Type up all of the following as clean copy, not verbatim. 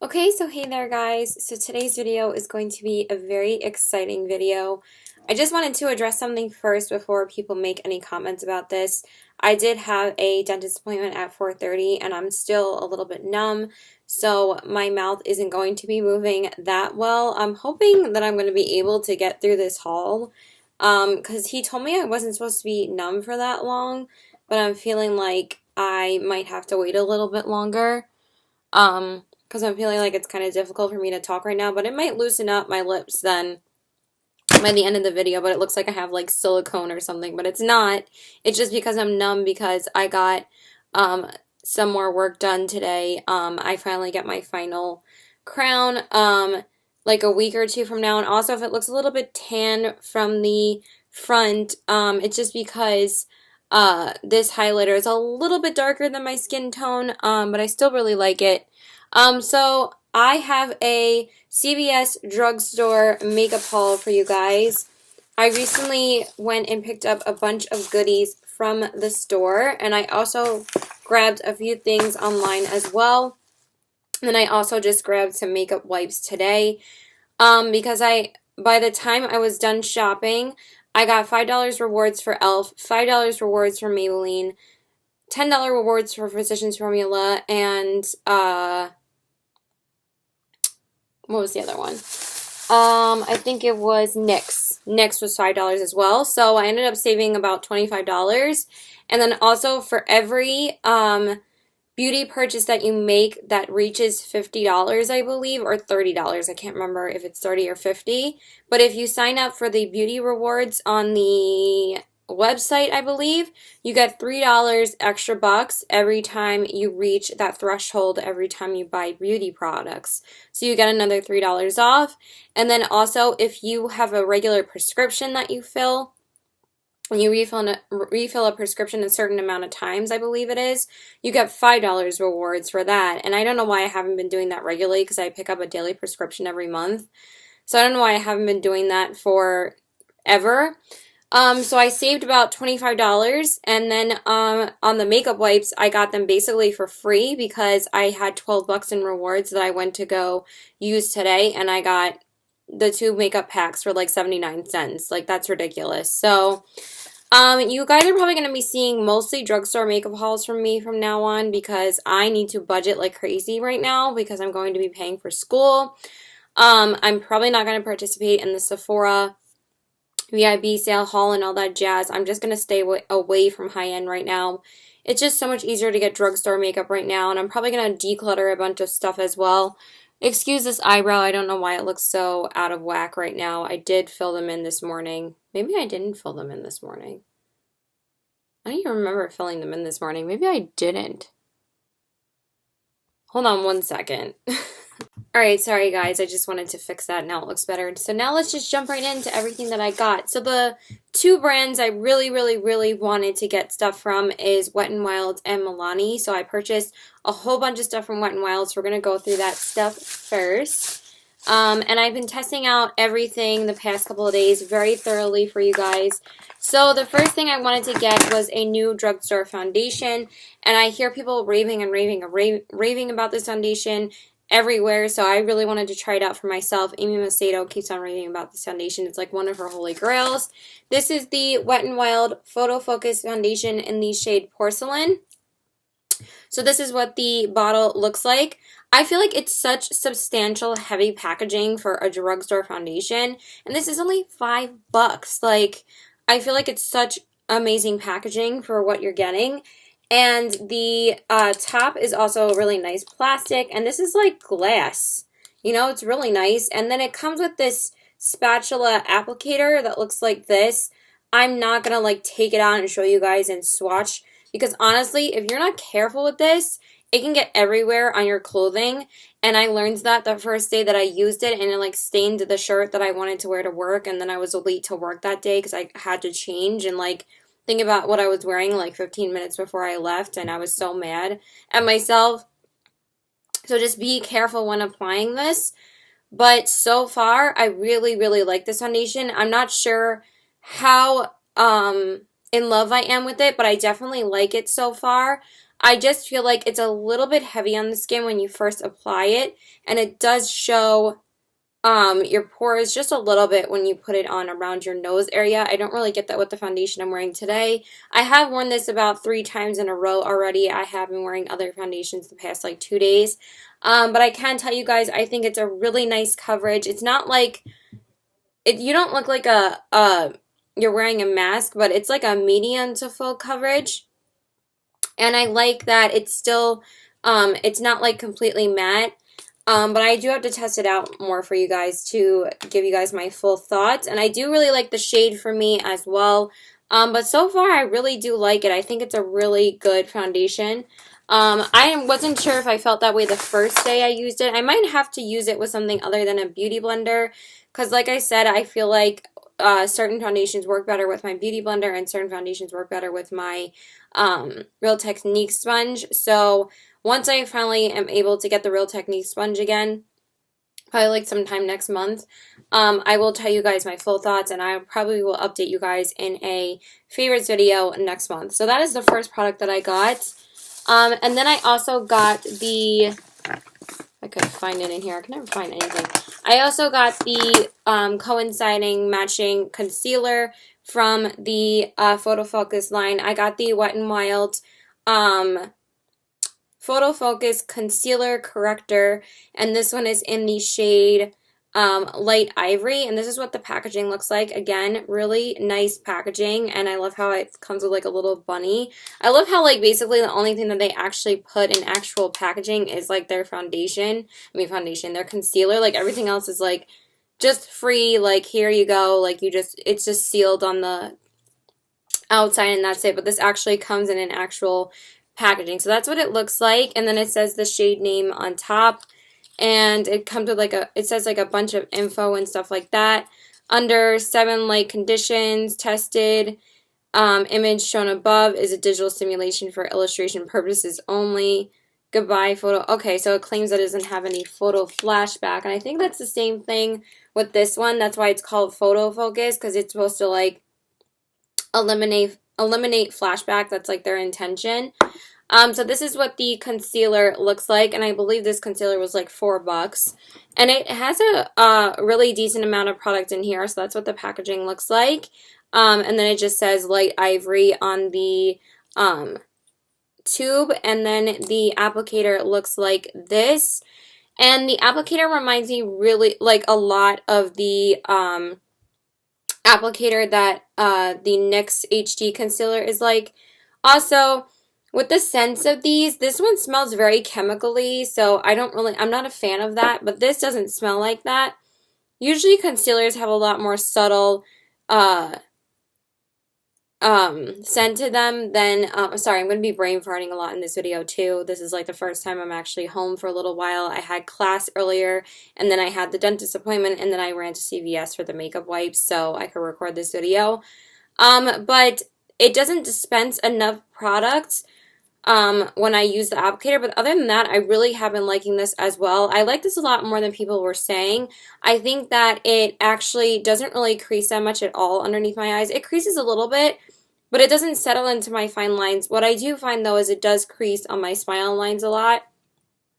Okay, so hey there guys. So today's video is going to be a very exciting video. I just wanted to address something first before people make any comments about this. I did have a dentist appointment at 4:30 and I'm still a little bit numb, so my mouth isn't going to be moving that well. I'm hoping that I'm going to be able to get through this haul because he told me I wasn't supposed to be numb for that long, but I'm feeling like I might have to wait a little bit longer. Because I'm feeling like it's kind of difficult for me to talk right now, but it might loosen up my lips then by the end of the video, but it looks like I have like silicone or something, but it's not. It's just because I'm numb because I got some more work done today. I finally get my final crown like a week or two from now, and also if it looks a little bit tan from the front, it's just because this highlighter is a little bit darker than my skin tone, but I still really like it. So I have a CVS Drugstore makeup haul for you guys. I recently went and picked up a bunch of goodies from the store, and I also grabbed a few things online as well. And then I also just grabbed some makeup wipes today, because by the time I was done shopping, I got $5 rewards for e.l.f., $5 rewards for Maybelline, $10 rewards for Physicians Formula, and what was the other one? I think it was NYX. NYX was $5 as well. So I ended up saving about $25. And then also for every beauty purchase that you make that reaches $50, I believe, or $30. I can't remember if it's 30 or 50. But if you sign up for the beauty rewards on the website, I believe, you get $3 extra bucks every time you reach that threshold every time you buy beauty products. So you get another $3 off. And then also if you have a regular prescription that you fill, and you refill a prescription a certain amount of times, I believe it is, you get $5 rewards for that. And I don't know why I haven't been doing that regularly because I pick up a daily prescription every month. So I don't know why I haven't been doing that for ever. So I saved about $25, and then on the makeup wipes, I got them basically for free because I had 12 bucks in rewards that I went to go use today, and I got the 2 makeup packs for like 79 cents. Like, that's ridiculous. So, you guys are probably going to be seeing mostly drugstore makeup hauls from me from now on because I need to budget like crazy right now because I'm going to be paying for school. I'm probably not going to participate in the Sephora VIB sale haul and all that jazz. I'm just going to stay away from high-end right now. It's just so much easier to get drugstore makeup right now, and I'm probably going to declutter a bunch of stuff as well. Excuse this eyebrow. I don't know why it looks so out of whack right now. I did fill them in this morning. Maybe I didn't fill them in this morning. I don't even remember filling them in this morning. Maybe I didn't. Hold on one second. Alright, sorry guys, I just wanted to fix that. Now it looks better. So now let's just jump right into everything that I got. So the 2 brands I really wanted to get stuff from is Wet n Wild and Milani. So I purchased a whole bunch of stuff from Wet n Wild, so we're going to go through that stuff first. And I've been testing out everything the past couple of days very thoroughly for you guys. So the first thing I wanted to get was a new drugstore foundation, and I hear people raving and raving about this foundation everywhere, so I really wanted to try it out for myself. Amy Macedo keeps on raving about this foundation. It's like one of her holy grails. This is the Wet n Wild Photo Focus Foundation in the shade Porcelain. So this is what the bottle looks like. I feel like it's such substantial, heavy packaging for a drugstore foundation, and this is only $5. Like, I feel like it's such amazing packaging for what you're getting. And the top is also really nice plastic, and this is like glass. You know, it's really nice. And then it comes with this spatula applicator that looks like this. I'm not going to like take it out and show you guys and swatch because honestly, if you're not careful with this, it can get everywhere on your clothing. And I learned that the first day that I used it, and it like stained the shirt that I wanted to wear to work, and then I was late to work that day because I had to change and like think about what I was wearing like 15 minutes before I left, and I was so mad at myself. So just be careful when applying this. But so far, I really like this foundation. I'm not sure how in love I am with it, but I definitely like it so far. I just feel like it's a little bit heavy on the skin when you first apply it, and it does show your pores just a little bit when you put it on around your nose area. I don't really get that with the foundation I'm wearing today. I have worn this about 3 times in a row already. I have been wearing other foundations the past like 2 days. But I can tell you guys, I think it's a really nice coverage. It's not like, you don't look like you're wearing a mask, but it's like a medium to full coverage. And I like that it's still, it's not like completely matte. But I do have to test it out more for you guys to give you guys my full thoughts. And I do really like the shade for me as well. But so far, I really do like it. I think it's a really good foundation. I wasn't sure if I felt that way the first day I used it. I might have to use it with something other than a beauty blender. Because like I said, I feel like certain foundations work better with my beauty blender and certain foundations work better with my Real Technique sponge. So once I finally am able to get the Real Technique sponge again, probably like sometime next month, I will tell you guys my full thoughts, and I probably will update you guys in a favorites video next month. So that is the first product that I got. And then I also got the, I couldn't find it in here. I can never find anything. I also got the coinciding matching concealer from the Photo Focus line. I got the Wet n Wild Photo Focus Concealer Corrector, and this one is in the shade Light Ivory, and this is what the packaging looks like. Again, really nice packaging, and I love how it comes with like a little bunny. I love how like basically the only thing that they actually put in actual packaging is like their foundation, their concealer. Like everything else is like just free, like here you go, like it's just sealed on the outside and that's it. But this actually comes in an actual packaging. So that's what it looks like, and then it says the shade name on top, and it comes with like it says like a bunch of info and stuff like that. Under 7 light conditions tested, image shown above is a digital simulation for illustration purposes only. Goodbye photo. Okay, so it claims that it doesn't have any photo flashback, and I think that's the same thing with this one. That's why it's called Photo Focus, because it's supposed to like eliminate flashback. That's like their intention. So this is what the concealer looks like, and I believe this concealer was like $4, and it has a really decent amount of product in here. So that's what the packaging looks like, and then it just says Light Ivory on the tube, and then the applicator looks like this, and the applicator reminds me really like a lot of the applicator that the NYX HD concealer is like. Also, with the scents of these, this one smells very chemically, so I'm not a fan of that, but this doesn't smell like that. Usually concealers have a lot more subtle scent to them than, sorry, I'm going to be brain farting a lot in this video too. This is like the first time I'm actually home for a little while. I had class earlier, and then I had the dentist appointment, and then I ran to CVS for the makeup wipes so I could record this video. But it doesn't dispense enough products when I use the applicator, but other than that, I really have been liking this as well. I like this a lot more than people were saying. I think that it actually doesn't really crease that much at all underneath my eyes. It creases a little bit, but it doesn't settle into my fine lines. What I do find though is it does crease on my smile lines a lot.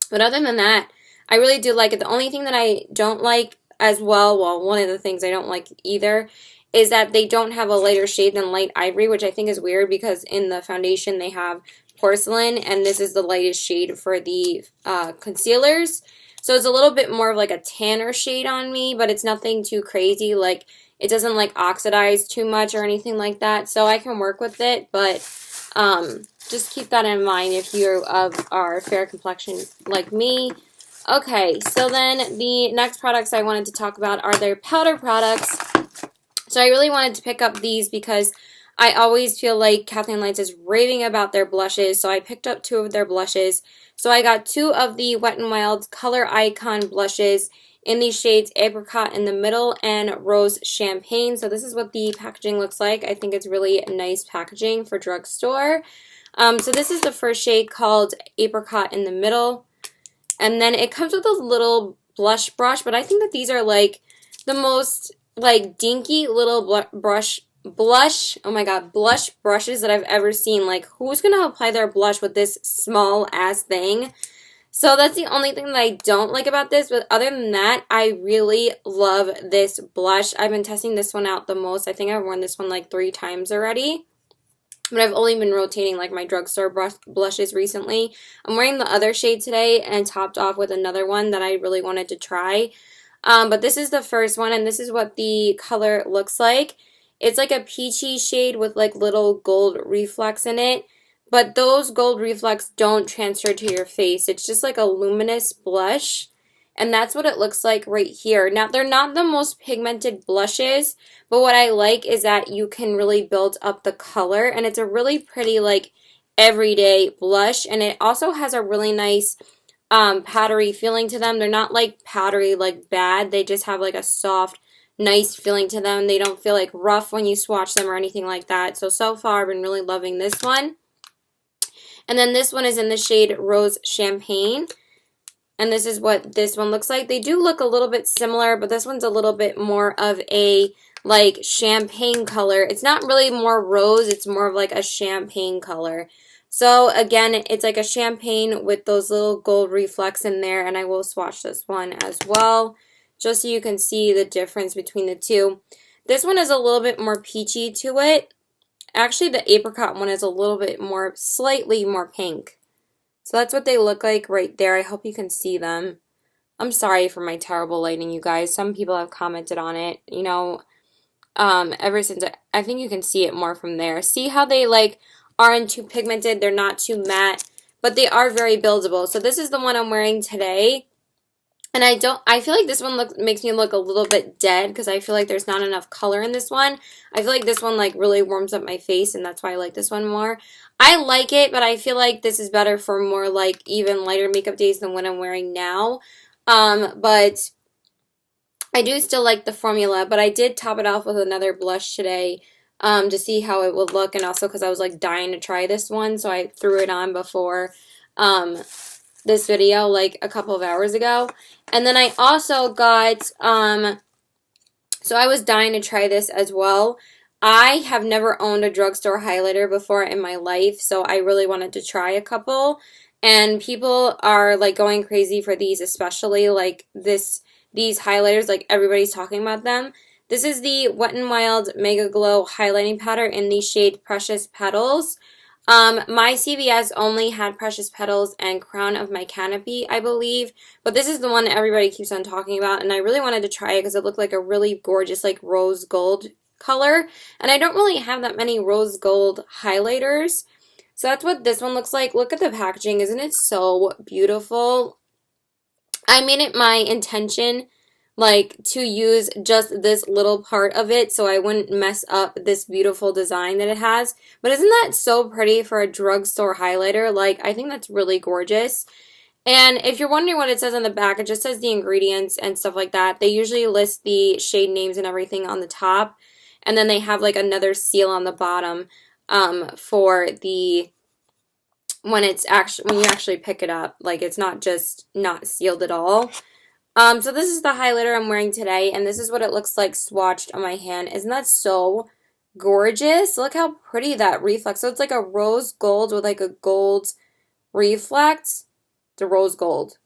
But other than that, I really do like it. The only thing that I don't like as well, one of the things I don't like either, is that they don't have a lighter shade than Light Ivory, which I think is weird because in the foundation they have Porcelain, and this is the lightest shade for the concealers. So it's a little bit more of like a tanner shade on me, but it's nothing too crazy. Like, it doesn't like oxidize too much or anything like that, so I can work with it, but just keep that in mind if you are fair complexion like me. Okay, so then the next products I wanted to talk about are their powder products. So I really wanted to pick up these because I always feel like Kathleen Lights is raving about their blushes, so I picked up 2 of their blushes. So I got 2 of the Wet n Wild Color Icon blushes in the shades Apricot in the middle and Rose Champagne. So this is what the packaging looks like. I think it's really nice packaging for drugstore. So this is the first shade called Apricot in the middle. And then it comes with a little blush brush, but I think that these are like the most like dinky little blush, oh my god, blush brushes that I've ever seen. Like, who's gonna apply their blush with this small ass thing? So that's the only thing that I don't like about this, but other than that, I really love this blush. I've been testing this one out the most. I think I've worn this one like 3 times already, but I've only been rotating like my drugstore blushes recently. I'm wearing the other shade today and topped off with another one that I really wanted to try. But this is the first one, and this is what the color looks like. It's like a peachy shade with like little gold reflex in it. But those gold reflex don't transfer to your face. It's just like a luminous blush. And that's what it looks like right here. Now, they're not the most pigmented blushes, but what I like is that you can really build up the color. And it's a really pretty, like, everyday blush. And it also has a really nice powdery feeling to them. They're not, like, powdery, like, bad. They just have, like, a soft, nice feeling to them. They don't feel, like, rough when you swatch them or anything like that. So far, I've been really loving this one. And then this one is in the shade Rose Champagne. And this is what this one looks like. They do look a little bit similar, but this one's a little bit more of a, like, champagne color. It's not really more rose. It's more of, like, a champagne color. So, again, it's like a champagne with those little gold reflex in there. And I will swatch this one as well, just so you can see the difference between the two. This one is a little bit more peachy to it. Actually, the Apricot one is a little bit more, slightly more pink. So that's what they look like right there. I hope you can see them. I'm sorry for my terrible lighting, you guys. Some people have commented on it, you know, ever since I think you can see it more from there. See how they, like, aren't too pigmented. They're not too matte, but they are very buildable. So this is the one I'm wearing today. And I feel like this one makes me look a little bit dead because I feel like there's not enough color in this one. I feel like this one like really warms up my face, and that's why I like this one more. I like it, but I feel like this is better for more like even lighter makeup days than what I'm wearing now. But I do still like the formula, but I did top it off with another blush today to see how it would look, and also because I was like dying to try this one, so I threw it on before this video like a couple of hours ago. And then I also got, so I was dying to try this as well. I have never owned a drugstore highlighter before in my life, so I really wanted to try a couple. And people are like going crazy for these, especially like these highlighters, like everybody's talking about them. This is the Wet n Wild Mega Glow highlighting powder in the shade Precious Petals. My CVS only had Precious Petals and Crown of My Canopy, I believe, but this is the one that everybody keeps on talking about, and I really wanted to try it because it looked like a really gorgeous, like, rose gold color, and I don't really have that many rose gold highlighters, so that's what this one looks like. Look at the packaging. Isn't it so beautiful? I made it my intention like to use just this little part of it so I wouldn't mess up this beautiful design that it has. But isn't that so pretty for a drugstore highlighter? Like, I think that's really gorgeous. And if you're wondering what it says on the back, it just says the ingredients and stuff like that. They usually list the shade names and everything on the top, and then they have like another seal on the bottom for the when you actually pick it up. Like, it's not just not sealed at all. So this is the highlighter I'm wearing today, and this is what it looks like swatched on my hand. Isn't that so gorgeous? Look how pretty that reflex. So it's like a rose gold with like a gold reflect. It's a rose gold.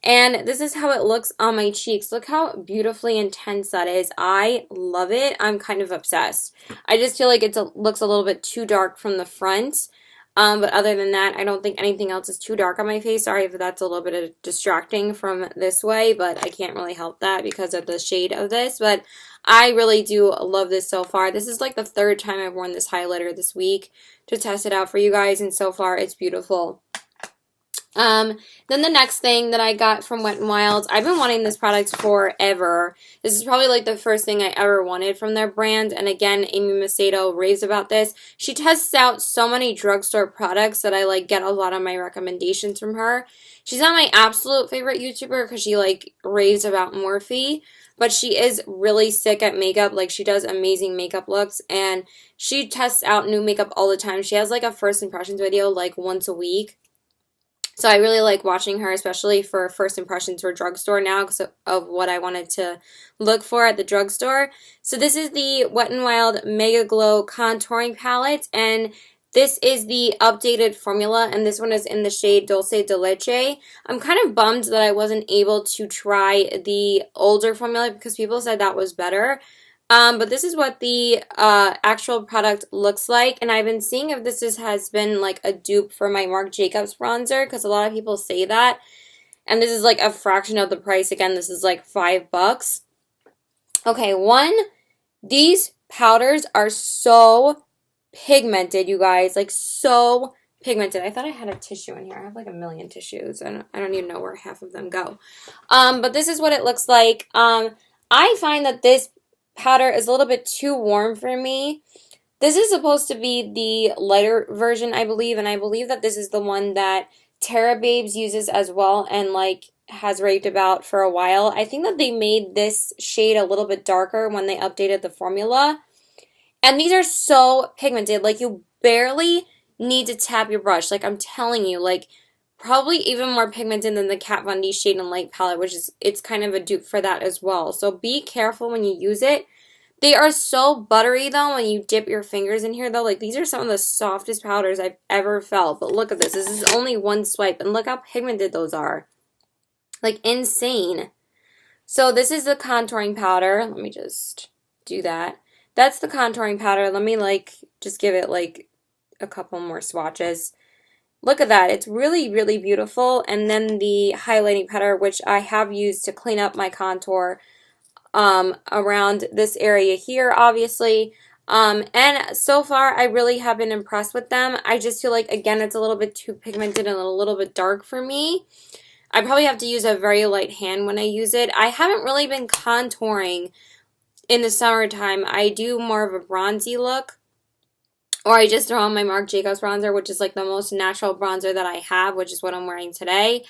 And this is how it looks on my cheeks. Look how beautifully intense that is. I love it. I'm kind of obsessed. I just feel like it looks a little bit too dark from the front. But other than that, I don't think anything else is too dark on my face. Sorry if that's a little bit of distracting from this way, but I can't really help that because of the shade of this. But I really do love this so far. This is like the 3rd time I've worn this highlighter this week to test it out for you guys, and so far it's beautiful. Then the next thing that I got from Wet n Wild, I've been wanting this product forever. This is probably like the first thing I ever wanted from their brand, and again, Amy Macedo raves about this. She tests out so many drugstore products that I like get a lot of my recommendations from her. She's not my absolute favorite YouTuber because she like raves about Morphe, but she is really sick at makeup. Like, she does amazing makeup looks, and she tests out new makeup all the time. She has like a first impressions video like once a week. So I really like watching her, especially for first impressions for drugstore now because of what I wanted to look for at the drugstore. So this is the Wet n Wild Mega Glow Contouring Palette, and this is the updated formula, and this one is in the shade Dulce de Leche. I'm kind of bummed that I wasn't able to try the older formula because people said that was better. But this is what the actual product looks like, and I've been seeing if has been like a dupe for my Marc Jacobs bronzer because a lot of people say that, and this is like a fraction of the price. Again, this is like $5. Okay, these powders are so pigmented, you guys, like so pigmented. I thought I had a tissue in here. I have like a million tissues, and I don't even know where half of them go. But this is what it looks like. I find that this powder is a little bit too warm for me. This is supposed to be the lighter version, I believe, and I believe that this is the one that Tara Babes uses as well and like has raved about for a while. I think that they made this shade a little bit darker when they updated the formula. And these are so pigmented, like you barely need to tap your brush. Like I'm telling you, like probably even more pigmented than the Kat Von D Shade and Light palette, which is, it's kind of a dupe for that as well. So be careful when you use it. They are so buttery though when you dip your fingers in here though. Like these are some of the softest powders I've ever felt. But look at this. This is only one swipe and look how pigmented those are. Like insane. So this is the contouring powder. Let me just do that. That's the contouring powder. Let me like just give it like a couple more swatches. Look at that. It's really, really beautiful. And then the highlighting powder, which I have used to clean up my contour around this area here, obviously. And so far, I really have been impressed with them. I just feel like, again, it's a little bit too pigmented and a little bit dark for me. I probably have to use a very light hand when I use it. I haven't really been contouring in the summertime. I do more of a bronzy look. Or I just throw on my Marc Jacobs bronzer, which is like the most natural bronzer that I have, which is what I'm wearing today.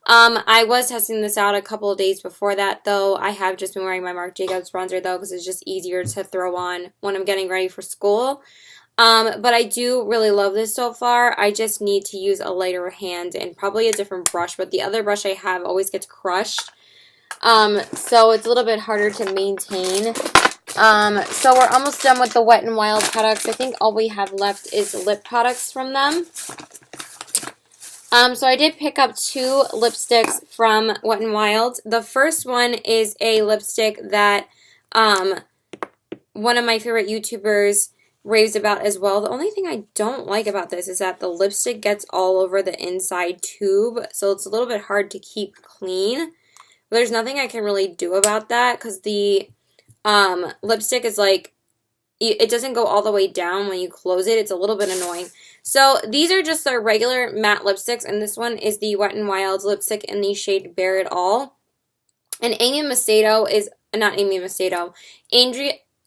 I was testing this out a couple of days before that, though. I have just been wearing my Marc Jacobs bronzer, though, because it's just easier to throw on when I'm getting ready for school. But I do really love this so far. I just need to use a lighter hand and probably a different brush, but the other brush I have always gets crushed. So it's a little bit harder to maintain. So we're almost done with the Wet n Wild products. I think all we have left is lip products from them. So I did pick up 2 lipsticks from Wet n Wild. The first one is a lipstick that one of my favorite YouTubers raves about as well. The only thing I don't like about this is that the lipstick gets all over the inside tube, so it's a little bit hard to keep clean. But there's nothing I can really do about that because the lipstick is like, it doesn't go all the way down when you close it. It's a little bit annoying. So these are just their regular matte lipsticks, and this one is the Wet n Wild lipstick in the shade Bare It All. And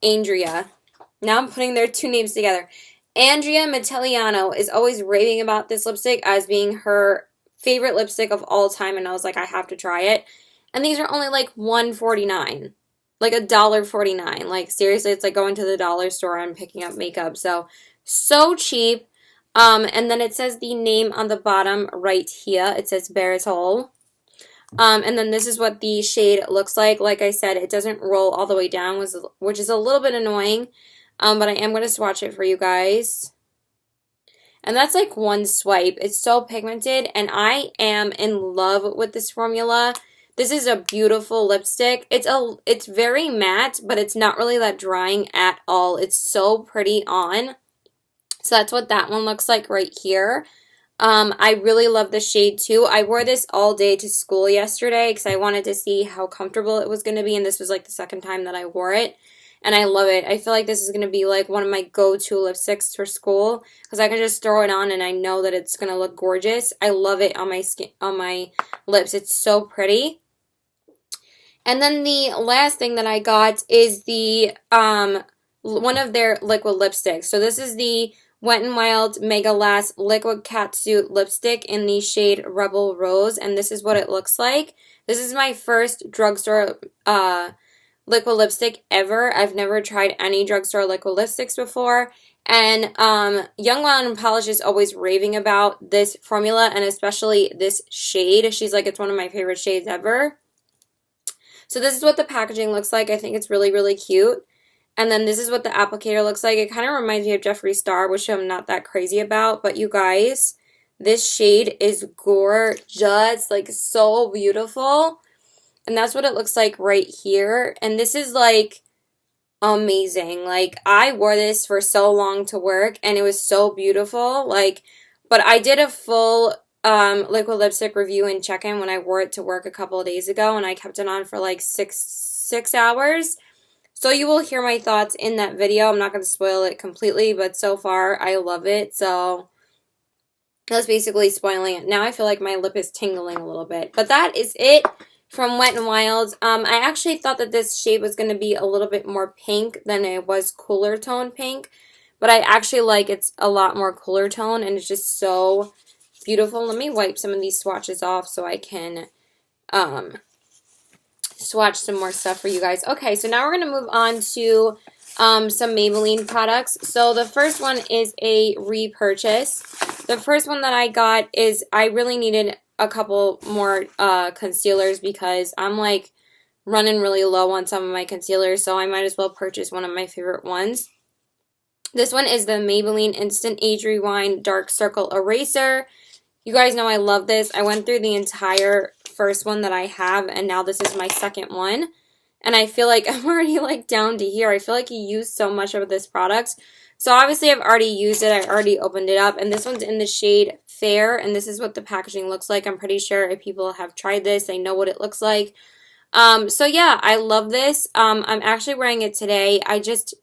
Andrea, now I'm putting their 2 names together. Andrea Metelliano is always raving about this lipstick as being her favorite lipstick of all time, and I was like, I have to try it. And these are only like $1.49. Like $1.49. Like seriously, it's like going to the dollar store and picking up makeup. So cheap. And then it says the name on the bottom right here. It says Bare It All. And then this is what the shade looks like. Like I said, it doesn't roll all the way down, which is a little bit annoying. But I am going to swatch it for you guys. And that's like one swipe. It's so pigmented, and I am in love with this formula. This is a beautiful lipstick. It's very matte, but it's not really that drying at all. It's so pretty on. So that's what that one looks like right here. I really love the shade too. I wore this all day to school yesterday because I wanted to see how comfortable it was going to be, and this was like the second time that I wore it. And I love it. I feel like this is going to be like one of my go-to lipsticks for school because I can just throw it on and I know that it's going to look gorgeous. I love it on my skin, on my lips. It's so pretty. And then the last thing that I got is the one of their liquid lipsticks. So this is the Wet n Wild Megalast Liquid Catsuit lipstick in the shade Rebel Rose, and this is what it looks like. This is my first drugstore liquid lipstick ever. I've never tried any drugstore liquid lipsticks before. And Young Mountain Polish is always raving about this formula and especially this shade. She's like, it's one of my favorite shades ever. So this is what the packaging looks like. I think it's really, really cute. And then this is what the applicator looks like. It kind of reminds me of Jeffree Star, which I'm not that crazy about. But you guys, this shade is gorgeous. Like, so beautiful. And that's what it looks like right here. And this is like amazing. Like, I wore this for so long to work and it was so beautiful. Like, but I did a full liquid lipstick review and check-in when I wore it to work a couple of days ago, and I kept it on for like six hours. So you will hear my thoughts in that video. I'm not going to spoil it completely, but so far I love it. So that's basically spoiling it. Now I feel like my lip is tingling a little bit. But that is it from Wet n Wild. I actually thought that this shade was going to be a little bit more pink than it was cooler tone pink. But I actually like it's a lot more cooler tone, and it's just so beautiful. Let me wipe some of these swatches off so I can swatch some more stuff for you guys. Okay, so now we're going to move on to some Maybelline products. So the first one is a repurchase. The first one that I got is I really needed a couple more concealers because I'm like running really low on some of my concealers, so I might as well purchase one of my favorite ones. This one is the Maybelline Instant Age Rewind Dark Circle Eraser. You guys know I love this. I went through the entire first one that I have, and now this is my second one. And I feel like I'm already like down to here. I feel like you use so much of this product. So obviously I've already used it. I already opened it up. And this one's in the shade Fair. And this is what the packaging looks like. I'm pretty sure if people have tried this, they know what it looks like. So yeah, I love this. I'm actually wearing it today. I just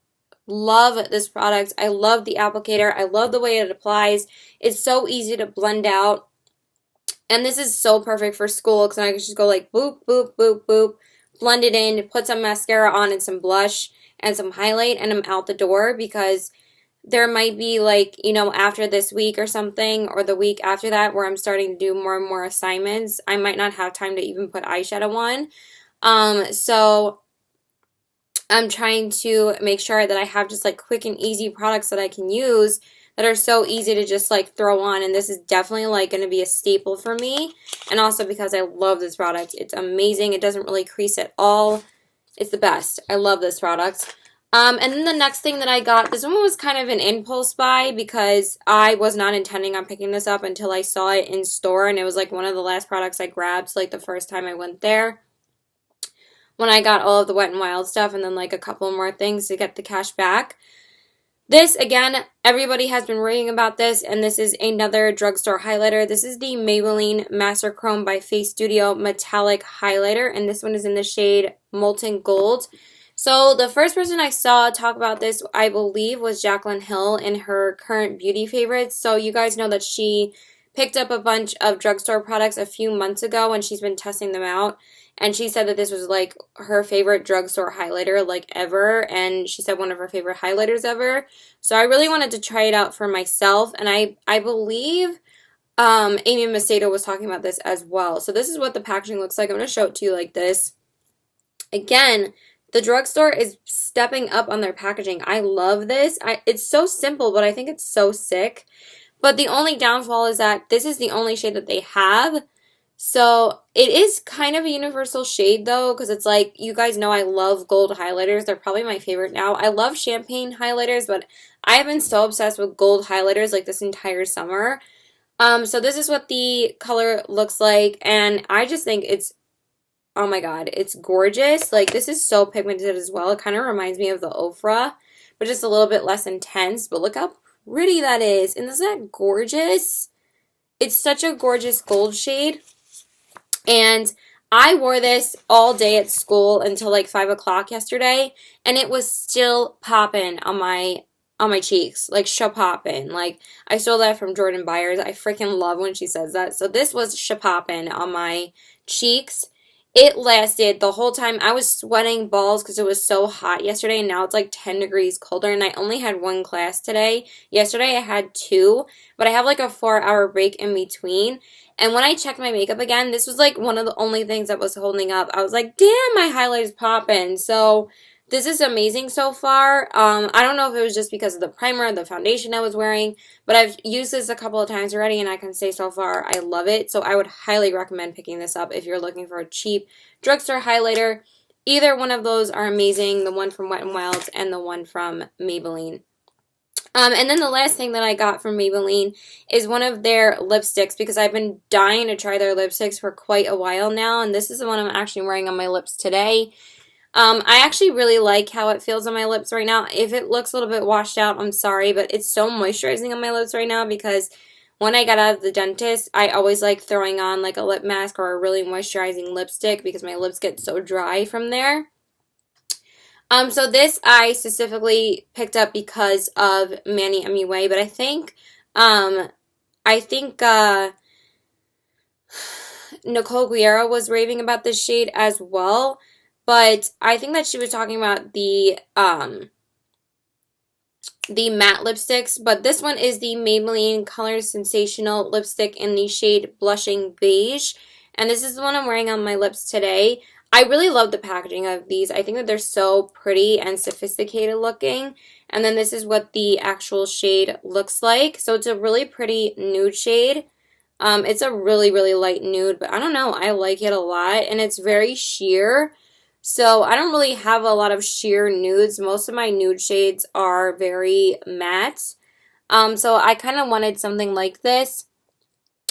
love this product. I love the applicator. I love the way it applies. It's so easy to blend out. And this is so perfect for school because I can just go like boop, boop, boop, boop, blend it in, put some mascara on and some blush and some highlight, and I'm out the door because there might be like, you know, after this week or something, or the week after that where I'm starting to do more and more assignments, I might not have time to even put eyeshadow on. So I'm trying to make sure that I have just like quick and easy products that I can use that are so easy to just like throw on, and this is definitely like going to be a staple for me. And also because I love this product. It's amazing. It doesn't really crease at all. It's the best. I love this product. And then the next thing that I got, this one was kind of an impulse buy because I was not intending on picking this up until I saw it in store, and it was like one of the last products I grabbed like the first time I went there when I got all of the Wet n Wild stuff and then like a couple more things to get the cash back. This, again, everybody has been raving about this, and this is another drugstore highlighter. This is the Maybelline Master Chrome by Face Studio Metallic Highlighter, and this one is in the shade Molten Gold. So the first person I saw talk about this, I believe, was Jaclyn Hill in her current beauty favorites. So you guys know that she picked up a bunch of drugstore products a few months ago, and she's been testing them out. And she said that this was like her favorite drugstore highlighter like ever. And she said one of her favorite highlighters ever. So I really wanted to try it out for myself. And I believe Amy Macedo was talking about this as well. So this is what the packaging looks like. I'm going to show it to you like this. Again, the drugstore is stepping up on their packaging. I love this. It's so simple, but I think it's so sick. But the only downfall is that this is the only shade that they have. So it is kind of a universal shade though, because it's like, you guys know I love gold highlighters. They're probably my favorite now. I love champagne highlighters, but I have been so obsessed with gold highlighters like this entire summer. So this is what the color looks like, and I just think it's, oh my god, it's gorgeous. Like, this is so pigmented as well. It kind of reminds me of the Ofra, but just a little bit less intense. But look how pretty that is. And isn't that gorgeous? It's such a gorgeous gold shade. And I wore this all day at school until like 5 o'clock yesterday, and it was still popping on my cheeks, like shapoppin'. Like, I stole that from Jordan Byers. I freaking love when she says that. So this was shapoppin' on my cheeks, it lasted the whole time. I was sweating balls because it was so hot yesterday, and now it's like 10 degrees colder, and I only had one class today. Yesterday I had two, but I have like a 4-hour break in between. And when I checked my makeup again, this was like one of the only things that was holding up. I was like, damn, my highlight is popping. So this is amazing so far. I don't know if it was just because of the primer, the foundation I was wearing, but I've used this a couple of times already, and I can say so far I love it. So I would highly recommend picking this up if you're looking for a cheap drugstore highlighter. Either one of those are amazing, the one from Wet n Wild and the one from Maybelline. And then the last thing that I got from Maybelline is one of their lipsticks, because I've been dying to try their lipsticks for quite a while now, and this is the one I'm actually wearing on my lips today. I actually really like how it feels on my lips right now. If it looks a little bit washed out, I'm sorry, but it's so moisturizing on my lips right now, because when I got out of the dentist, I always like throwing on like a lip mask or a really moisturizing lipstick because my lips get so dry from there. So this I specifically picked up because of Manny MUA, but I think Nicole Guerra was raving about this shade as well, but I think that she was talking about the matte lipsticks, but this one is the Maybelline Color Sensational lipstick in the shade Blushing Beige, and this is the one I'm wearing on my lips today. I really love the packaging of these. I think that they're so pretty and sophisticated looking, and then this is what the actual shade looks like. So it's a really pretty nude shade. It's a really, really light nude, but I don't know, I like it a lot, and it's very sheer. So I don't really have a lot of sheer nudes. Most of my nude shades are very matte. So I kind of wanted something like this.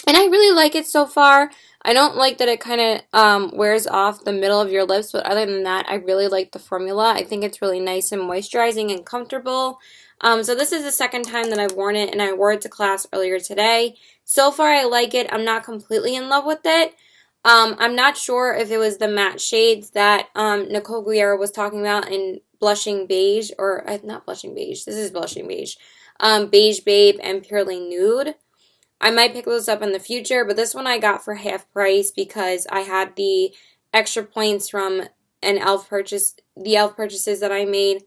And I really like it so far. I don't like that it kind of wears off the middle of your lips, but other than that, I really like the formula. I think it's really nice and moisturizing and comfortable. So this is the second time that I've worn it, and I wore it to class earlier today. So far, I like it. I'm not completely in love with it. I'm not sure if it was the matte shades that Nicole Guerra was talking about in Blushing Beige, or not Blushing Beige, this is Blushing Beige, Beige Babe and Purely Nude. I might pick those up in the future, but this one I got for half price because I had the extra points from an e.l.f. purchase, the e.l.f. purchases that I made.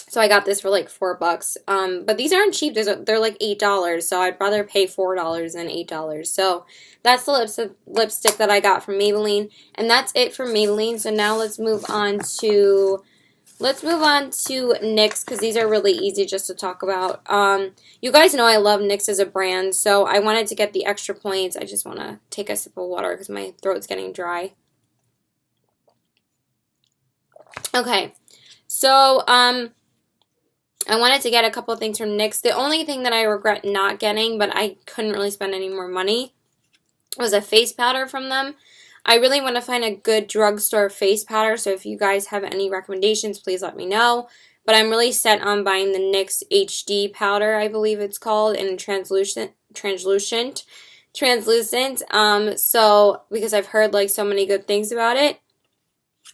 So I got this for like $4. But these aren't cheap. They're like $8. So I'd rather pay $4 than $8. So that's the lipstick that I got from Maybelline. And that's it for Maybelline. So now let's move on to NYX, because these are really easy just to talk about. You guys know I love NYX as a brand, so I wanted to get the extra points. I just want to take a sip of water because my throat's getting dry. Okay, so I wanted to get a couple of things from NYX. The only thing that I regret not getting, but I couldn't really spend any more money, was a face powder from them. I really want to find a good drugstore face powder, so if you guys have any recommendations, please let me know. But I'm really set on buying the NYX HD powder, I believe it's called, in translucent. So because I've heard like so many good things about it.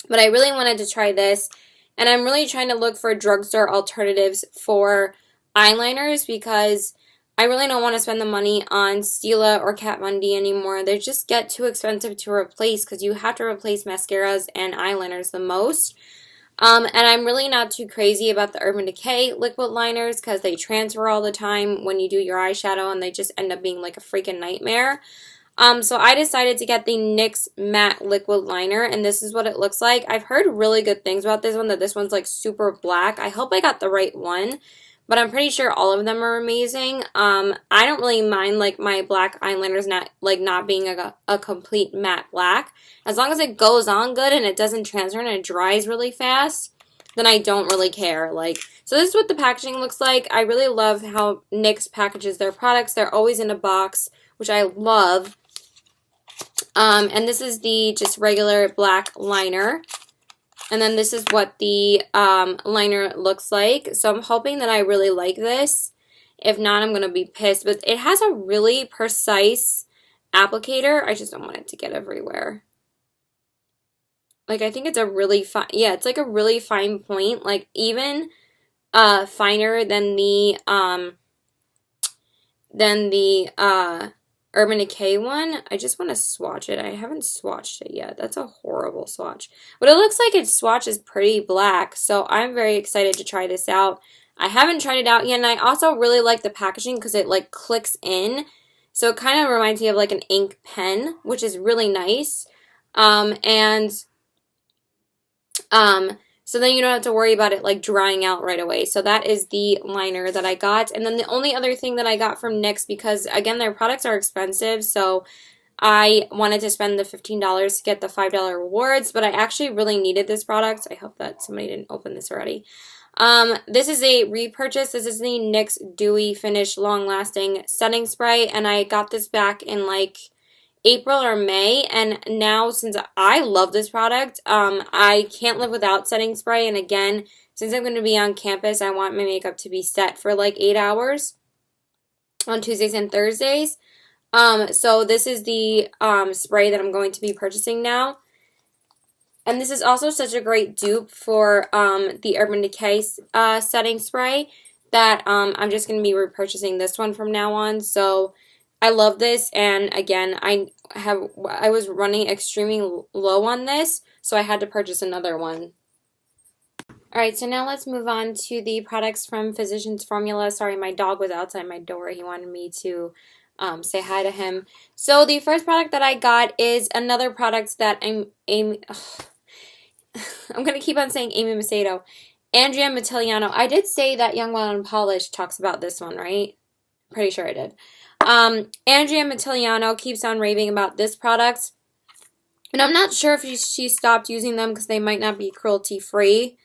But I really wanted to try this, and I'm really trying to look for drugstore alternatives for eyeliners because I really don't want to spend the money on Stila or Kat Von D anymore. They just get too expensive to replace because you have to replace mascaras and eyeliners the most. And I'm really not too crazy about the Urban Decay liquid liners because they transfer all the time when you do your eyeshadow, and they just end up being like a freaking nightmare. So I decided to get the NYX Matte Liquid Liner, and this is what it looks like. I've heard really good things about this one, that this one's like super black. I hope I got the right one, but I'm pretty sure all of them are amazing. I don't really mind like my black eyeliners not being a complete matte black. As long as it goes on good and it doesn't transfer and it dries really fast, then I don't really care. So this is what the packaging looks like. I really love how NYX packages their products. They're always in a box, which I love. And this is the just regular black liner. And then this is what the liner looks like. So I'm hoping that I really like this. If not, I'm going to be pissed. But it has a really precise applicator. I just don't want it to get everywhere. Like, I think it's a really fine, yeah, it's like a really fine point. Like, even finer than the Urban Decay one. I just want to swatch it. I haven't swatched it yet. That's a horrible swatch. But it looks like its swatch is pretty black, so I'm very excited to try this out. I haven't tried it out yet, and I also really like the packaging because it like clicks in. So it kind of reminds me of like an ink pen, which is really nice. So then you don't have to worry about it like drying out right away. So that is the liner that I got. And then the only other thing that I got from NYX, because again, their products are expensive, so I wanted to spend the $15 to get the $5 rewards, but I actually really needed this product. I hope that somebody didn't open this already. This is a repurchase. This is the NYX Dewy Finish Long Lasting Setting Spray, and I got this back in like April or May, and now since I love this product, I can't live without setting spray, and again, since I'm going to be on campus, I want my makeup to be set for like 8 hours on Tuesdays and Thursdays. So this is the spray that I'm going to be purchasing now. And this is also such a great dupe for the Urban Decay setting spray that I'm just going to be repurchasing this one from now on. So I love this, and again, I was running extremely low on this, so I had to purchase another one. Alright, so now let's move on to the products from Physicians Formula. Sorry, my dog was outside my door. He wanted me to say hi to him. So the first product that I got is another product that I'm going to keep on saying Amy Macedo. Andrea Matteliano. I did say that Young, Wild, and Polished talks about this one, right? Pretty sure I did. Andrea Matteliano keeps on raving about this product. And I'm not sure if she stopped using them because they might not be cruelty-free.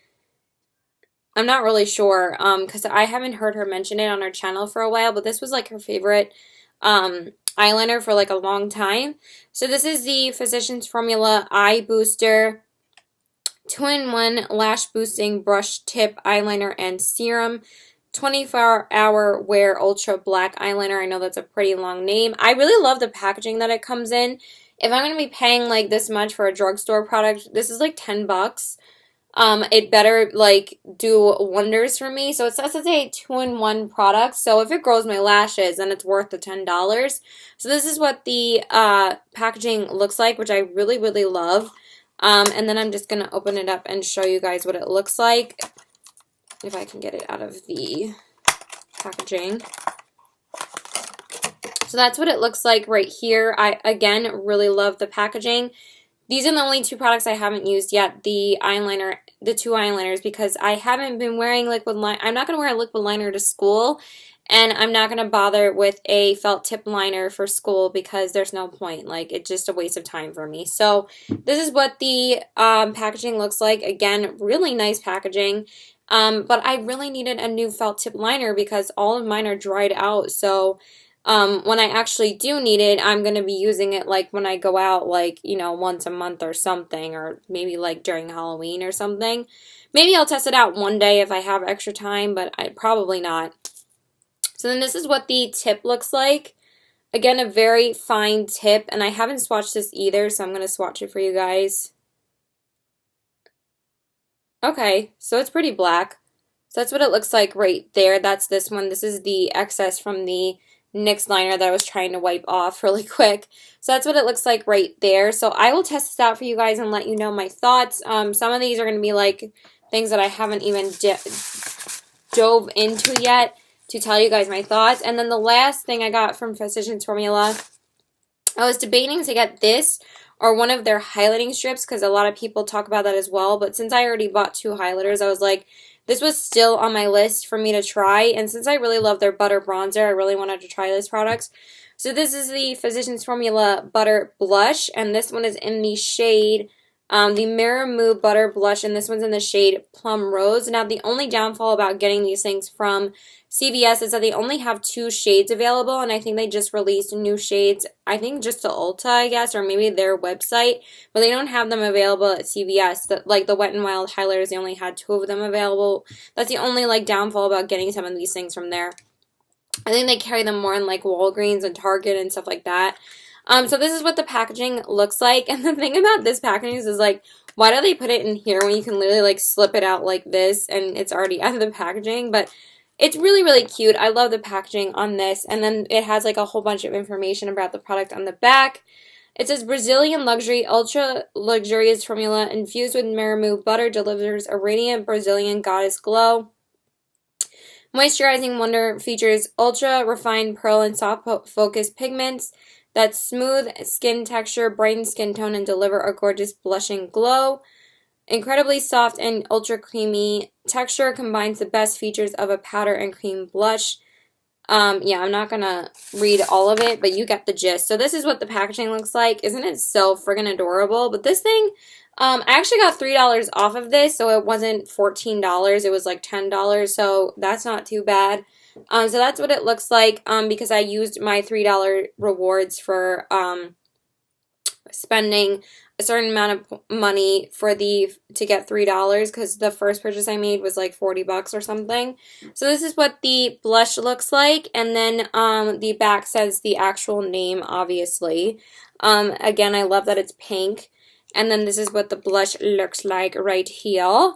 I'm not really sure because I haven't heard her mention it on her channel for a while, but this was like her favorite eyeliner for like a long time. So this is the Physicians Formula Eye Booster 2-in-1 Lash Boosting Brush Tip Eyeliner and Serum. 24-hour wear ultra black eyeliner. I know that's a pretty long name. I really love the packaging that it comes in. If I'm going to be paying like this much for a drugstore product, this is like 10 bucks. It better like do wonders for me. So it says it's a 2-in-1 product. So if it grows my lashes, then it's worth the $10. So this is what the packaging looks like, which I really, really love. And then I'm just going to open it up and show you guys what it looks like. If I can get it out of the packaging. So that's what it looks like right here. I, again, really love the packaging. These are the only two products I haven't used yet, the eyeliner, the two eyeliners, because I haven't been wearing liquid liner. I'm not going to wear a liquid liner to school, and I'm not going to bother with a felt tip liner for school because there's no point. Like, it's just a waste of time for me. So this is what the packaging looks like. Again, really nice packaging. But I really needed a new felt tip liner because all of mine are dried out. So when I actually do need it, I'm going to be using it like when I go out, like, you know, once a month or something, or maybe like during Halloween or something. Maybe I'll test it out one day if I have extra time, but probably not. So then this is what the tip looks like. Again, a very fine tip, and I haven't swatched this either, so I'm going to swatch it for you guys. Okay, so it's pretty black. So that's what it looks like right there. That's this one. This is the excess from the NYX liner that I was trying to wipe off really quick. So that's what it looks like right there. So I will test this out for you guys and let you know my thoughts. Some of these are going to be like things that I haven't even dove into yet to tell you guys my thoughts. And then the last thing I got from Physicians Formula, I was debating to get this or one of their highlighting strips because a lot of people talk about that as well. But since I already bought 2 highlighters, I was like, this was still on my list for me to try. And since I really love their butter bronzer, I really wanted to try this product. So this is the Physicians Formula Butter Blush. And this one is in the shade, the Mirror Move Butter Blush. And this one's in the shade Plum Rose. Now, the only downfall about getting these things from CVS is that they only have 2 shades available, and I think they just released new shades, I think just to Ulta, I guess, or maybe their website, but they don't have them available at CVS. Like the Wet n Wild highlighters, they only had 2 of them available. That's the only like downfall about getting some of these things from there. I think they carry them more in like Walgreens and Target and stuff like that. So this is what the packaging looks like, and the thing about this packaging is like, why do they put it in here when you can literally like slip it out like this and it's already out of the packaging? But It's really, really cute. I love the packaging on this. And then it has like a whole bunch of information about the product on the back. It says Brazilian luxury, ultra luxurious formula infused with Maramu butter delivers a radiant Brazilian goddess glow. Moisturizing Wonder features ultra refined pearl and soft focus pigments that smooth skin texture, brighten skin tone, and deliver a gorgeous blushing glow. Incredibly soft and ultra creamy texture combines the best features of a powder and cream blush. Yeah, I'm not gonna read all of it, but you get the gist. So this is what the packaging looks like. Isn't it so friggin' adorable? But this thing, I actually got $3 off of this, so it wasn't $14. It was like $10, so that's not too bad. So that's what it looks like, because I used my $3 rewards for, spending a certain amount of money for to get $3, because the first purchase I made was like 40 bucks or something. So this is what the blush looks like, and then the back says the actual name, obviously. Again, I love that it's pink. And then this is what the blush looks like right here.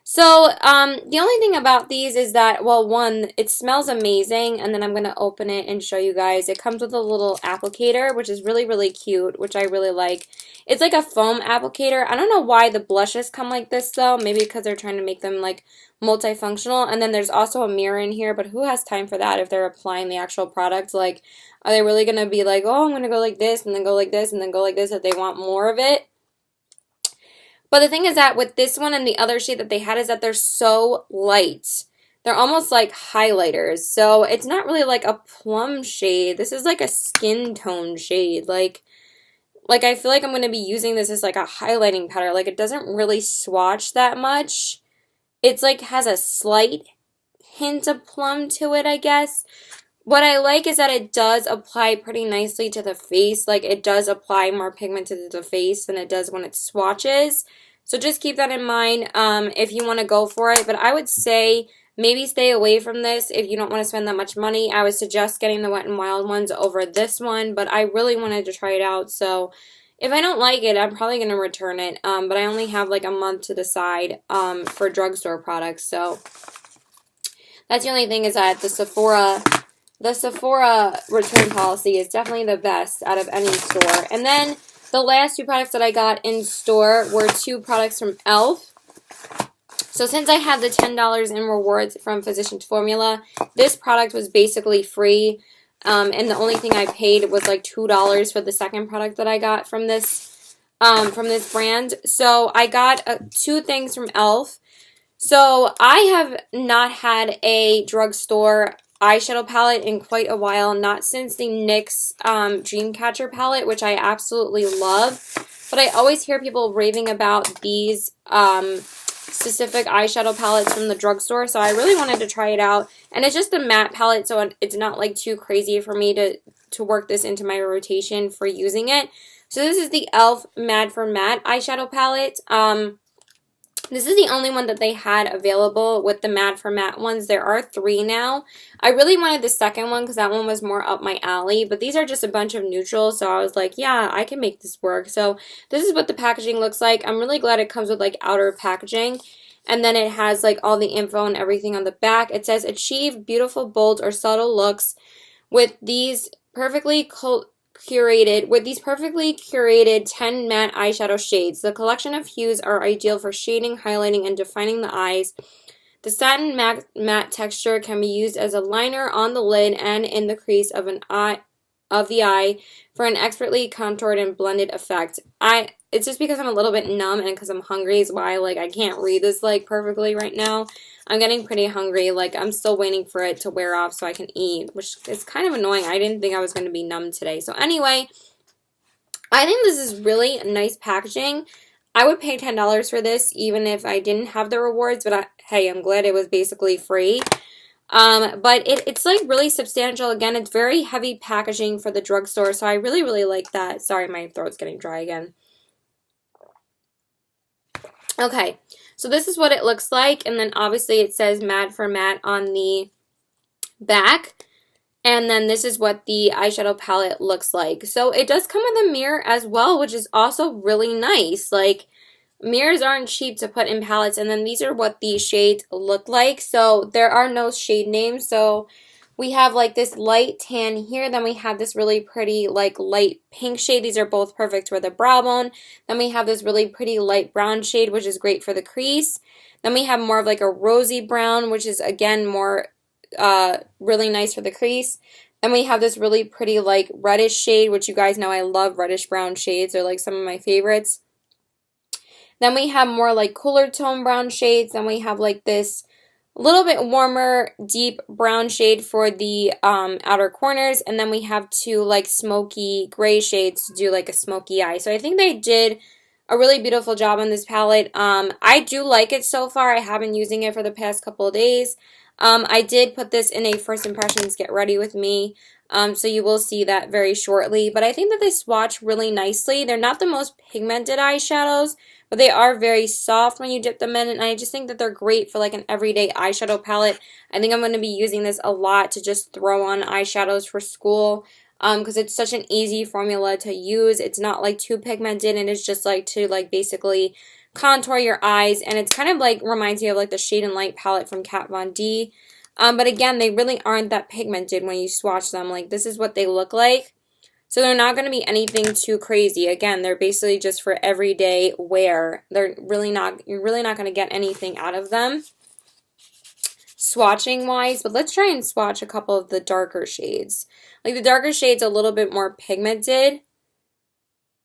So, the only thing about these is that, well, one, it smells amazing, and then I'm going to open it and show you guys. It comes with a little applicator, which is really, really cute, which I really like. It's like a foam applicator. I don't know why the blushes come like this, though. Maybe because they're trying to make them, like, multifunctional. And then there's also a mirror in here, but who has time for that if they're applying the actual product? Like, are they really going to be like, oh, I'm going to go like this, and then go like this, and then go like this if they want more of it? But the thing is that with this one and the other shade that they had is that they're so light. They're almost like highlighters. So it's not really like a plum shade. This is like a skin tone shade. Like I feel like I'm going to be using this as like a highlighting powder. Like it doesn't really swatch that much. It's like has a slight hint of plum to it, I guess. What I like is that it does apply pretty nicely to the face. Like, it does apply more pigment to the face than it does when it swatches. So just keep that in mind if you want to go for it. But I would say maybe stay away from this if you don't want to spend that much money. I would suggest getting the Wet n Wild ones over this one. But I really wanted to try it out. So if I don't like it, I'm probably going to return it. But I only have like a month to decide for drugstore products. So that's the only thing is that the Sephora return policy is definitely the best out of any store. And then the last two products that I got in store were two products from e.l.f. So since I had the $10 in rewards from Physicians Formula, this product was basically free. And the only thing I paid was like $2 for the second product that I got from this brand. So I got two things from e.l.f. So I have not had a drugstore eyeshadow palette in quite a while, not since the NYX Dreamcatcher palette, which I absolutely love. But I always hear people raving about these specific eyeshadow palettes from the drugstore, so I really wanted to try it out. And it's just a matte palette, so it's not like too crazy for me to work this into my rotation for using it. So this is the e.l.f. Mad for Matte eyeshadow palette. This is the only one that they had available with the Mad for Matte ones. There are 3 now. I really wanted the second one because that one was more up my alley. But these are just a bunch of neutrals. So I was like, yeah, I can make this work. So this is what the packaging looks like. I'm really glad it comes with like outer packaging. And then it has like all the info and everything on the back. It says, achieve beautiful, bold, or subtle looks with these perfectly curated 10 matte eyeshadow shades. The collection of hues are ideal for shading, highlighting, and defining the eyes. The satin matte texture can be used as a liner on the lid and in the crease of the eye for an expertly contoured and blended effect. It's just because I'm a little bit numb and because I'm hungry is why like I can't read this like perfectly right now. I'm getting pretty hungry. Like I'm still waiting for it to wear off so I can eat, which is kind of annoying. I didn't think I was going to be numb today. So anyway, I think this is really nice packaging. I would pay $10 for this even if I didn't have the rewards, but hey, I'm glad it was basically free. But it's like really substantial. Again, it's very heavy packaging for the drugstore, so I really, really like that. Sorry, my throat's getting dry again. Okay, so this is what it looks like, and then obviously it says Mad for Matte on the back, and then this is what the eyeshadow palette looks like. So it does come with a mirror as well, which is also really nice. Like, mirrors aren't cheap to put in palettes, and then these are what these shades look like. So there are no shade names. So we have like this light tan here, then we have this really pretty like light pink shade. These are both perfect for the brow bone. Then we have this really pretty light brown shade, which is great for the crease. Then we have more of like a rosy brown, which is again more really nice for the crease. Then we have this really pretty like reddish shade, which you guys know I love reddish brown shades. They're like some of my favorites. Then we have more like cooler tone brown shades. Then we have like this little bit warmer, deep brown shade for the outer corners. And then we have two like smoky gray shades to do like a smoky eye. So I think they did a really beautiful job on this palette. I do like it so far. I have been using it for the past couple of days. I did put this in a first impressions get ready with me. So you will see that very shortly. But I think that they swatch really nicely. They're not the most pigmented eyeshadows, but they are very soft when you dip them in, and I just think that they're great for like an everyday eyeshadow palette. I think I'm going to be using this a lot to just throw on eyeshadows for school because it's such an easy formula to use. It's not like too pigmented, and it's just like to like basically contour your eyes, and it's kind of like reminds me of like the Shade and Light palette from Kat Von D. But again, they really aren't that pigmented when you swatch them. Like this is what they look like. So they're not going to be anything too crazy. Again, they're basically just for everyday wear. You're really not going to get anything out of them swatching wise. But let's try and swatch a couple of the darker shades. Like the darker shades a little bit more pigmented.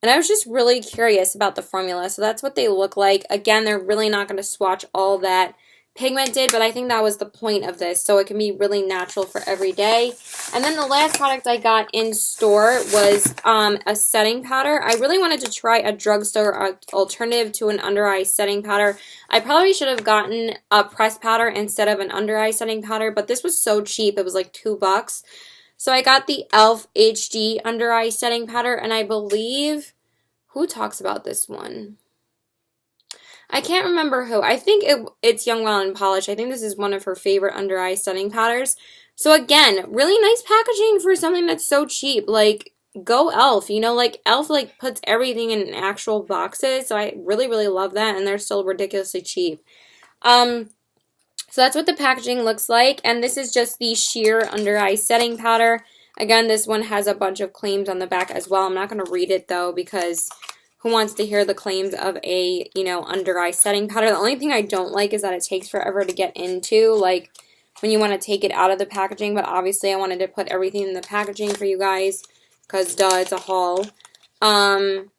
And I was just really curious about the formula. So that's what they look like. Again, they're really not going to swatch all that pigmented, but I think that was the point of this, so it can be really natural for every day. And then the last product I got in store was a setting powder. I really wanted to try a drugstore alternative to an under eye setting powder. I probably should have gotten a pressed powder instead of an under eye setting powder, but this was so cheap. It was like $2. So I got the e.l.f. HD under eye setting powder, and I believe, who talks about this one? I can't remember who. I think it's Young, Well, and Polish. I think this is one of her favorite under eye setting powders. So again, really nice packaging for something that's so cheap. Like, go e.l.f. You know, like e.l.f. like puts everything in actual boxes. So I really, really love that. And they're still ridiculously cheap. So that's what the packaging looks like. And this is just the sheer under eye setting powder. Again, this one has a bunch of claims on the back as well. I'm not going to read it though because who wants to hear the claims of a, you know, under eye setting powder? The only thing I don't like is that it takes forever to get into, like, when you want to take it out of the packaging. But obviously I wanted to put everything in the packaging for you guys because, duh, it's a haul. And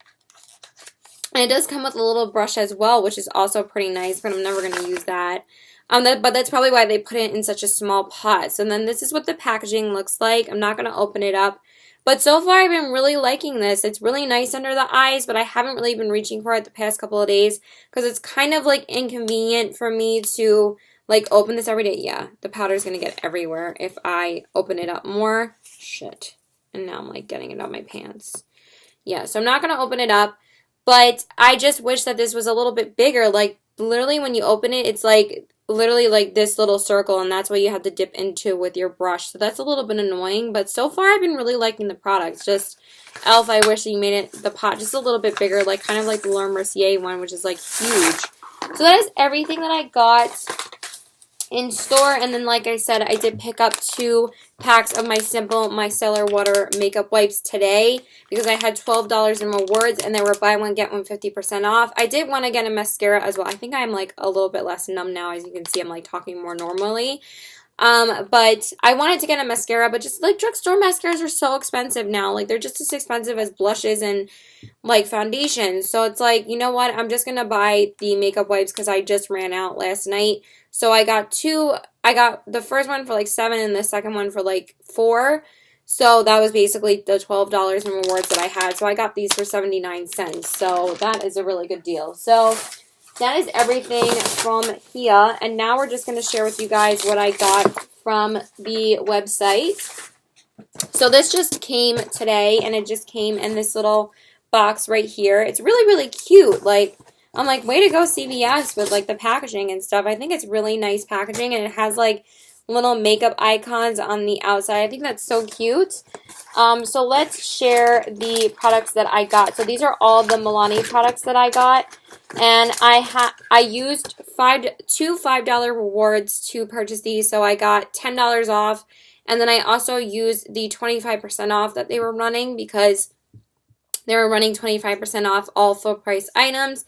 it does come with a little brush as well, which is also pretty nice, but I'm never going to use that. But that's probably why they put it in such a small pot. So then this is what the packaging looks like. I'm not going to open it up. But so far, I've been really liking this. It's really nice under the eyes, but I haven't really been reaching for it the past couple of days because it's kind of, like, inconvenient for me to, like, open this every day. Yeah, the powder's going to get everywhere if I open it up more. Shit. And now I'm, like, getting it on my pants. Yeah, so I'm not going to open it up, but I just wish that this was a little bit bigger. Like, literally, when you open it, it's, like, literally like this little circle, and that's what you have to dip into with your brush. So that's a little bit annoying, but so far I've been really liking the product. Just e.l.f., I wish you made it, the pot just a little bit bigger, like kind of like the Laura Mercier one, which is like huge. So that is everything that I got in store. And then, like I said, I did pick up 2 packs of my Simple Micellar Water makeup wipes today because I had $12 in rewards and they were buy one get one 50% off. I did want to get a mascara as well. I think I'm like a little bit less numb now. As you can see, I'm like talking more normally. But I wanted to get a mascara, but just like drugstore mascaras are so expensive now. Like they're just as expensive as blushes and like foundations. So it's like, you know what? I'm just going to buy the makeup wipes because I just ran out last night. So I got 2. I got the first one for like $7 and the second one for like $4. So that was basically the $12 in rewards that I had. So I got these for 79 cents. So that is a really good deal. So that is everything from here. And now we're just going to share with you guys what I got from the website. So this just came today, and it just came in this little box right here. It's really, really cute. Like, I'm like, way to go CVS with like the packaging and stuff. I think it's really nice packaging, and it has like little makeup icons on the outside. I think that's so cute. So let's share the products that I got. So these are all the Milani products that I got. And I used two $5 rewards to purchase these. So I got $10 off. And then I also used the 25% off that they were running because they were running 25% off all full price items.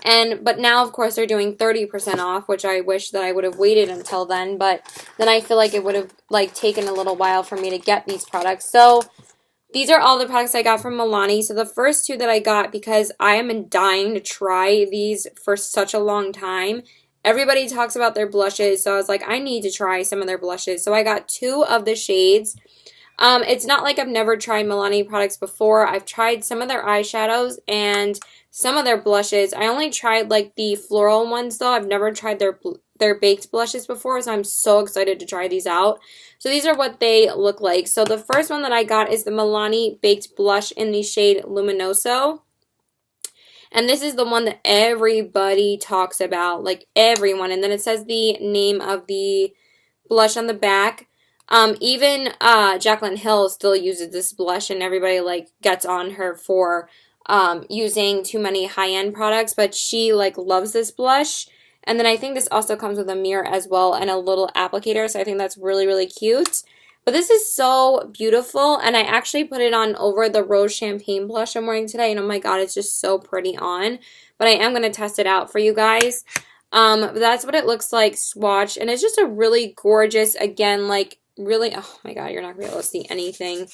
But now, of course, they're doing 30% off, which I wish that I would have waited until then. But then I feel like it would have like taken a little while for me to get these products. So these are all the products I got from Milani. So the first two that I got, because I am dying to try these for such a long time. Everybody talks about their blushes, so I was like, I need to try some of their blushes. So I got two of the shades. It's not like I've never tried Milani products before. I've tried some of their eyeshadows and some of their blushes. I only tried like the floral ones though. I've never tried their baked blushes before, so I'm so excited to try these out. So these are what they look like. So the first one that I got is the Milani Baked Blush in the shade Luminoso. And this is the one that everybody talks about, like everyone. And then it says the name of the blush on the back. Even Jaclyn Hill still uses this blush, and everybody like gets on her for using too many high-end products, but she like loves this blush. And then I think this also comes with a mirror as well and a little applicator, so I think that's really, really cute. But this is so beautiful, and I actually put it on over the Rose Champagne blush I'm wearing today, and oh my god, it's just so pretty on. But I am going to test it out for you guys. That's what it looks like swatch, and it's just a really gorgeous, again, like really, oh my god, you're not going to be able to see anything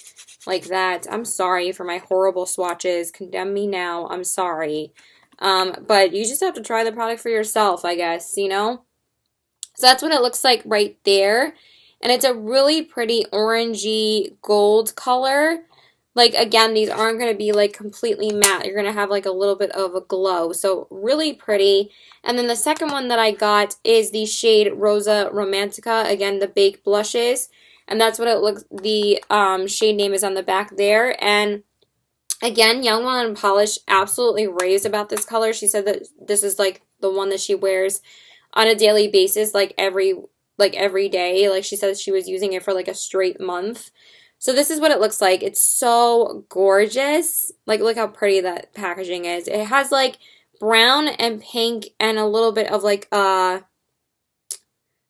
like that. I'm sorry for my horrible swatches. Condemn me now. I'm sorry. But you just have to try the product for yourself, I guess, you know? So that's what it looks like right there. And it's a really pretty orangey gold color. Like, again, these aren't going to be, like, completely matte. You're going to have, like, a little bit of a glow. So, really pretty. And then the second one that I got is the shade Rosa Romantica. Again, the baked blushes. And that's what it looks, the shade name is on the back there. And, again, Young, Wild, and Polish absolutely raves about this color. She said that this is, like, the one that she wears on a daily basis, like, every day. Like, she says she was using it for, like, a straight month. So this is what it looks like. It's so gorgeous. Like, look how pretty that packaging is. It has, like, brown and pink and a little bit of, like,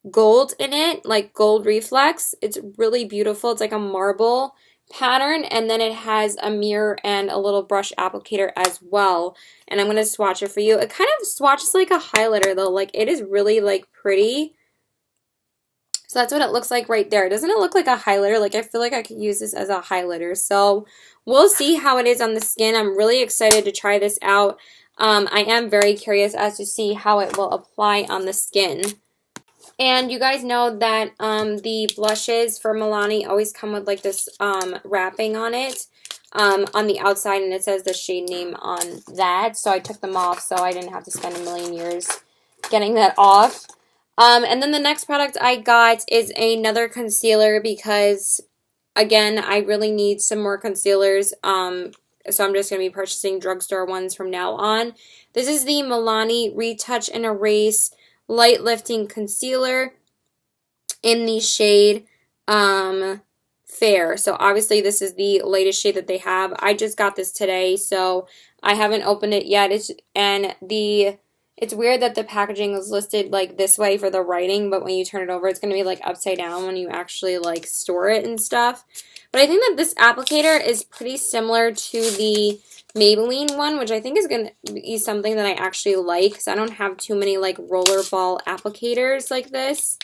gold in it. Like, gold reflex. It's really beautiful. It's like a marble pattern. And then it has a mirror and a little brush applicator as well. And I'm going to swatch it for you. It kind of swatches like a highlighter, though. Like, it is really, like, pretty. So that's what it looks like right there. Doesn't it look like a highlighter? Like, I feel like I could use this as a highlighter. So we'll see how it is on the skin. I'm really excited to try this out. I am very curious as to see how it will apply on the skin. And you guys know that the blushes for Milani always come with like this wrapping on it on the outside. And it says the shade name on that. So I took them off so I didn't have to spend a million years getting that off. And then the next product I got is another concealer because, again, I really need some more concealers. So I'm just going to be purchasing drugstore ones from now on. This is the Milani Retouch and Erase Light Lifting Concealer in the shade Fair. So obviously this is the latest shade that they have. I just got this today, so I haven't opened it yet. It's weird that the packaging is listed like this way for the writing, but when you turn it over, it's going to be like upside down when you actually like store it and stuff. But I think that this applicator is pretty similar to the Maybelline one, which I think is going to be something that I actually like because I don't have too many like rollerball applicators like this.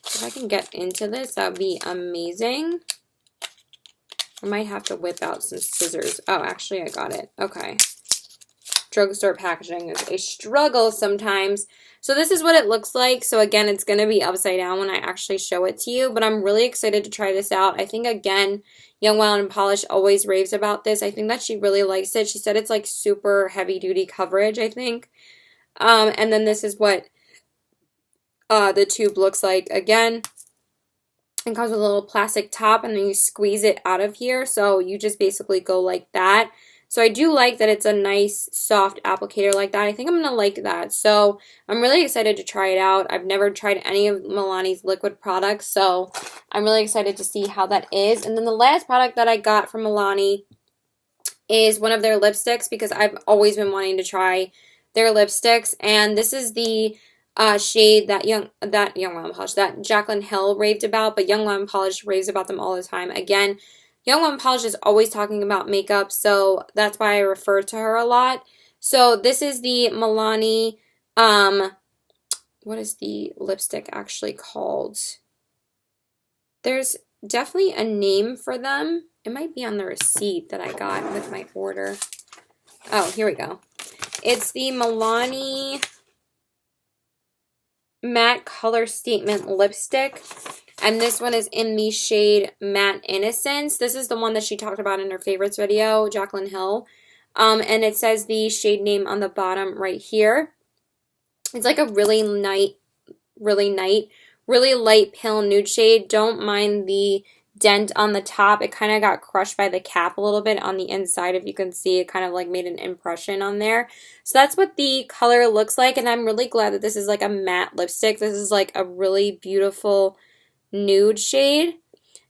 If I can get into this, that would be amazing. I might have to whip out some scissors. Oh, actually, I got it. Okay. Drugstore packaging is a struggle sometimes. So this is what it looks like. So again, it's going to be upside down when I actually show it to you, but I'm really excited to try this out. I think, again, Young, Wild, and Polish always raves about this. I think that she really likes it. She said it's like super heavy duty coverage, I think. And then this is what the tube looks like. Again, it comes with a little plastic top and then you squeeze it out of here. So you just basically go like that. So I do like that it's a nice soft applicator like that. I think I'm going to like that. So I'm really excited to try it out. I've never tried any of Milani's liquid products, so I'm really excited to see how that is. And then the last product that I got from Milani is one of their lipsticks, because I've always been wanting to try their lipsticks, and this is the shade that Young Lemon Polish that Jaclyn Hill raved about, but Young Lemon Polish raves about them all the time. Again, Young Lemon Polish is always talking about makeup, so that's why I refer to her a lot. So this is the Milani, what is the lipstick actually called? There's definitely a name for them. It might be on the receipt that I got with my order. Oh, here we go. It's the Milani Matte Color Statement Lipstick. And this one is in the shade Matte Innocence. This is the one that she talked about in her favorites video, Jaclyn Hill. And it says the shade name on the bottom right here. It's like a really light pale nude shade. Don't mind the dent on the top. It kind of got crushed by the cap a little bit on the inside. If you can see, it kind of like made an impression on there. So that's what the color looks like, and I'm really glad that this is like a matte lipstick. This is like a really beautiful nude shade,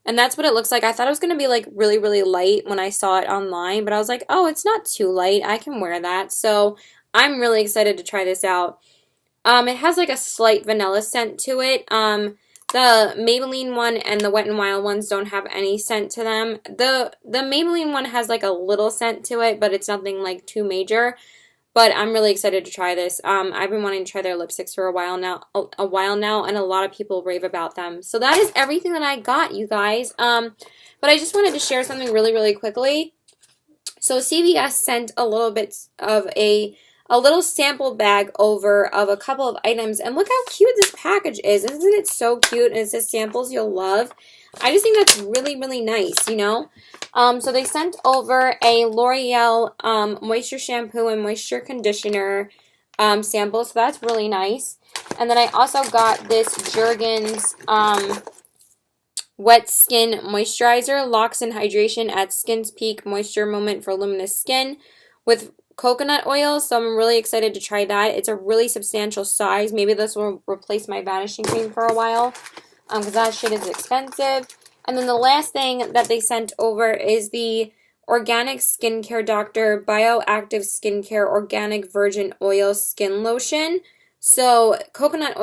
and that's what it looks like. I thought it was going to be like really light when I saw it online, but I was like, oh, it's not too light. I can wear that. So I'm really excited to try this out. It has like a slight vanilla scent to it. The Maybelline one and the Wet n Wild ones don't have any scent to them. The Maybelline one has like a little scent to it, but it's nothing like too major. But I'm really excited to try this. I've been wanting to try their lipsticks for a while now, and a lot of people rave about them. So that is everything that I got, you guys. But I just wanted to share something really quickly. So CVS sent a little bit of a little sample bag over of a couple of items, and look how cute this package is. Isn't it so cute? And it says samples you'll love. I just think that's really nice, you know. So they sent over a L'Oreal moisture shampoo and moisture conditioner sample, so that's really nice. And then I also got this Jergens Wet Skin Moisturizer, locks in hydration at skin's peak moisture moment for luminous skin with coconut oil, so I'm really excited to try that. It's a really substantial size. Maybe this will replace my vanishing cream for a while, because that shit is expensive. And then the last thing that they sent over is the Organic Skincare Doctor Bioactive Skincare Organic Virgin Oil Skin Lotion. So coconut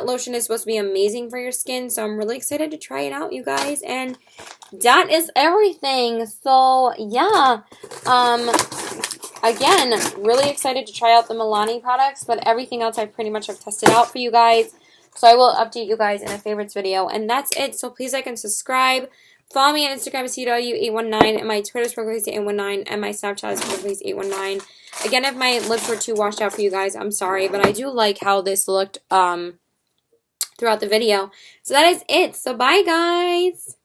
lotion is supposed to be amazing for your skin, so I'm really excited to try it out, you guys. And that is everything. So yeah, again, really excited to try out the Milani products, but everything else I pretty much have tested out for you guys. So I will update you guys in a favorites video. And that's it. So please like and subscribe. Follow me on Instagram, CW819, and my Twitter is ProCrazy819, and my Snapchat is ProCrazy819. Again, if my lips were too washed out for you guys, I'm sorry, but I do like how this looked throughout the video. So that is it. So bye, guys.